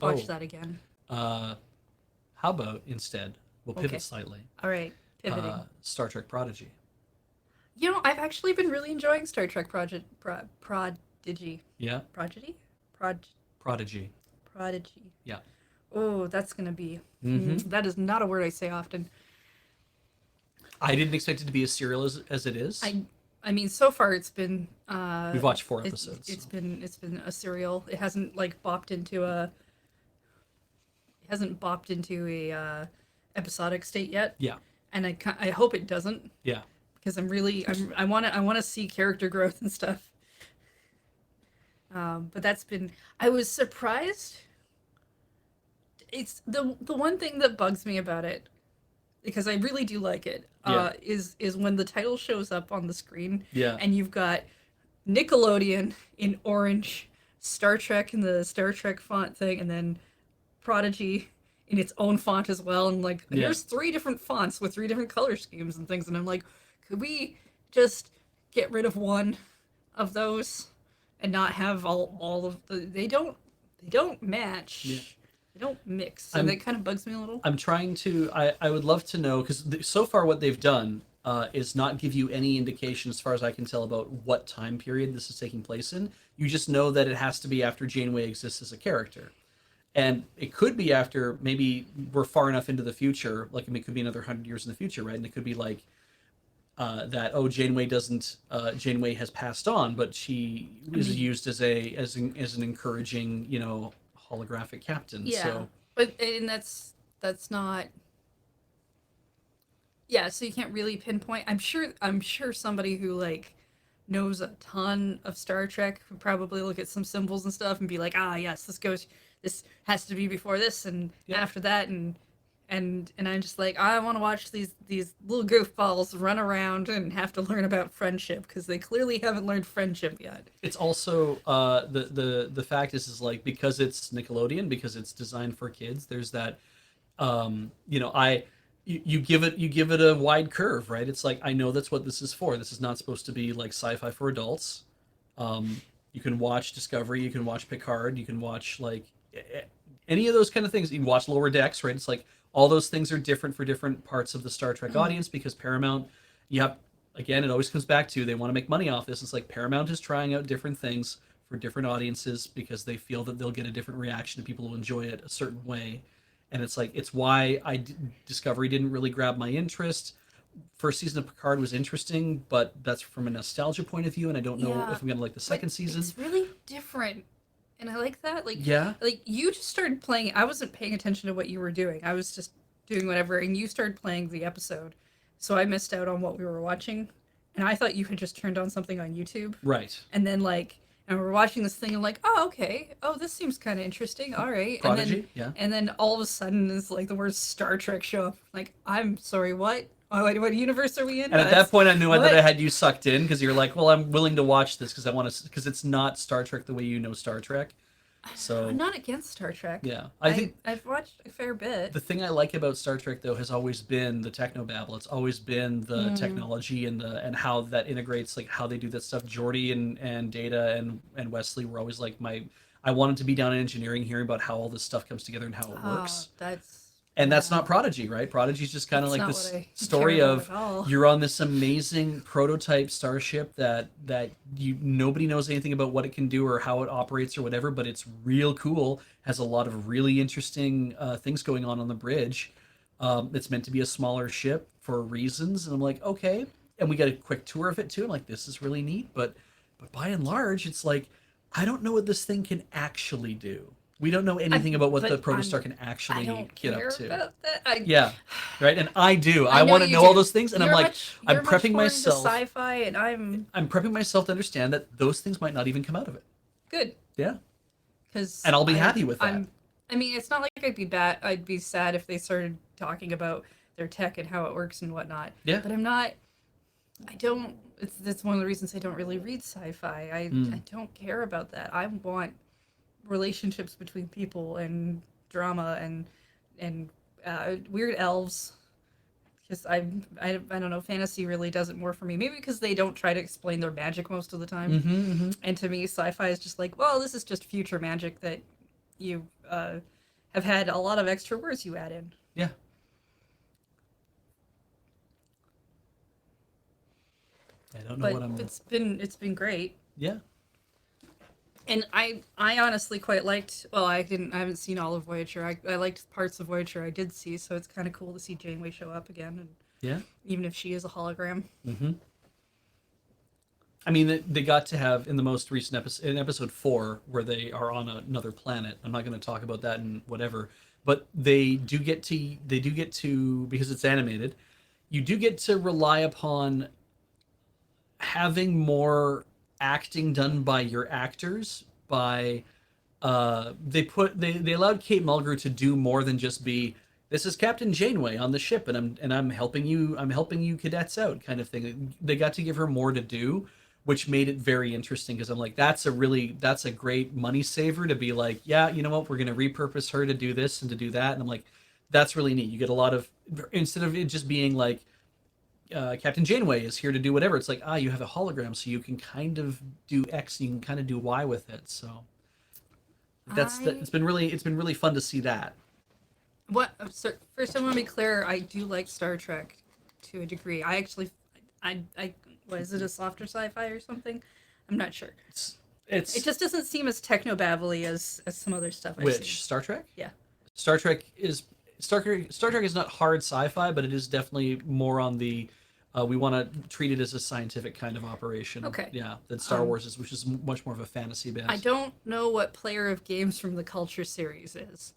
watch Oh, that again. how about instead we'll pivot Okay. slightly. All right. Pivoting. Star Trek Prodigy. You know, I've actually been really enjoying Star Trek Prodigy. Yeah, Prodigy? Prod Prodigy. Prodigy. Yeah. Oh, that's gonna be. Mm-hmm. That is not a word I say often. I didn't expect it to be as serial as it is. I I mean, so far We've watched four it, episodes, so. it's been a serial. It hasn't like bopped into a episodic state yet, Yeah, and I hope it doesn't yeah. because I want to see character growth and stuff. But that's been I was surprised. It's the one thing that bugs me about it because I really do like it. Yeah, Is when the title shows up on the screen yeah, and you've got Nickelodeon in orange, Star Trek in the Star Trek font thing, and then Prodigy in its own font as well. And like, yeah. here's three different fonts with three different color schemes and things. And I'm like, could we just get rid of one of those and not have all of the? They don't Yeah. match. They don't mix, and I'm that kind of bugs me a little. I'm trying to. I would love to know because so far what they've done is not give you any indication, as far as I can tell, about what time period this is taking place in. You just know that it has to be after Janeway exists as a character, and it could be after maybe we're far enough into the future. Like, I mean, it could be another 100 years in the future, right? And it could be like that. Oh, Janeway doesn't. Janeway has passed on, but she I is mean, used as an encouraging, holographic captain. yeah, So but and that's not. Yeah, so you can't really pinpoint. I'm sure somebody who like knows a ton of Star Trek would probably look at some symbols and stuff and be like, "Ah, yes, this has to be before this and yeah. after that." And I'm just like, I want to watch these little goofballs run around and have to learn about friendship because they clearly haven't learned friendship yet. It's also the fact is like, because it's Nickelodeon, because it's designed for kids. There's that I you give it a wide curve, right? It's like, I know that's what this is for. This is not supposed to be like sci-fi for adults. You can watch Discovery, you can watch Picard, you can watch like any of those kind of things. You can watch Lower Decks, right? It's like all those things are different for different parts of the Star Trek audience because Paramount, you have, again, it always comes back to they want to make money off this. It's like Paramount is trying out different things for different audiences because they feel that they'll get a different reaction to people who enjoy it a certain way. And it's like, it's why Discovery didn't really grab my interest. First season of Picard was interesting, but that's from a nostalgia point of view, and I don't know Yeah, if I'm gonna like the but second season. it's really different, and I like that. Yeah, Like you just started playing. I wasn't paying attention to what you were doing. I was just doing whatever, and you started playing the episode, so I missed out on what we were watching, and I thought you had just turned on something on YouTube, right. and then and we're watching this thing, and like, oh, okay, oh, this seems kind of interesting. All right, Prodigy, yeah. and then all of a sudden, it's like the words Star Trek show up. Like, I'm sorry, what? Oh, what universe are we in? And at that point, I knew that What? I had you sucked in because you're like, well, I'm willing to watch this because I want to, because it's not Star Trek the way you know Star Trek. I'm So not against Star Trek. yeah, I think I've watched a fair bit. the thing I like about Star Trek though has always been the technobabble. It's always been the Mm. technology and how that integrates, like how they do that stuff. Geordi and Data and Wesley were always like my. I wanted to be down in engineering, hearing about how all this stuff comes together and how it Oh, works. that's And that's yeah. not Prodigy, right? Prodigy's just kind of That's like not what this I care story about of at all. you're on this amazing prototype starship that you nobody knows anything about what it can do or how it operates or whatever, but it's real cool. Has a lot of really interesting things going on the bridge. It's meant to be a smaller ship for reasons, and I'm like, okay. And we got a quick tour of it too. I'm like, this is really neat, but by and large, it's like I don't know what this thing can actually do. We don't know anything about what the But protostar can I actually don't get up care to. about that. I Yeah, right. And I do. I I know want to you know all do. those things, and I'm like, I'm You're much prepping more into myself. sci-fi, and I'm I'm prepping myself to understand that those things might not even come out of it. good Yeah, because and I'll be happy with that. I'm. I mean, it's not like I'd be bad. I'd be sad if they started talking about their tech and how it works and whatnot. Yeah. But I'm not. I don't. It's that's one of the reasons I don't really read sci-fi. Mm. I don't care about that. I want relationships between people and drama and weird elves because I don't know, fantasy really does it more for me, maybe because they don't try to explain their magic most of the time. Mm-hmm, mm-hmm. And to me, sci-fi is just like, well, this is just future magic that you have had a lot of extra words you add in. Yeah. I don't know But what I'm. it's been great. Yeah. And I honestly quite liked. Well, I haven't seen all of Voyager. I liked parts of Voyager I did see, so it's kind of cool to see Janeway show up again, and Yeah. even if she is a hologram. Mm-hmm. I mean, they got to have in the most recent episode, in episode 4, where they are on another planet. I'm not going to talk about that and whatever, but they do get to, because it's animated, you do get to rely upon having more acting done by your actors. By they allowed Kate Mulgrew to do more than just be, this is Captain Janeway on the ship, and I'm helping you cadets out, kind of thing. They got to give her more to do, which made it very interesting, because I'm like, that's a great money saver to be like, yeah, you know what, we're gonna repurpose her to do this and to do that. And I'm like, that's really neat. You get a lot of, instead of it just being like, Captain Janeway is here to do whatever. It's like, you have a hologram, so you can kind of do X, and you can kind of do Y with it. So I it's been really fun to see that. what so first I want to be clear. I do like Star Trek to a degree. I actually, I what is it, a softer sci-fi or something? I'm not sure. It It's just doesn't seem as techno babbly as some other stuff I've seen. which Star Trek? Yeah. Star Trek is Star Trek is not hard sci-fi, but it is definitely more on the, we want to treat it as a scientific kind of operation. Okay. Yeah, than Star Wars is, which is much more of a fantasy base. I don't know what Player of Games from the Culture series is.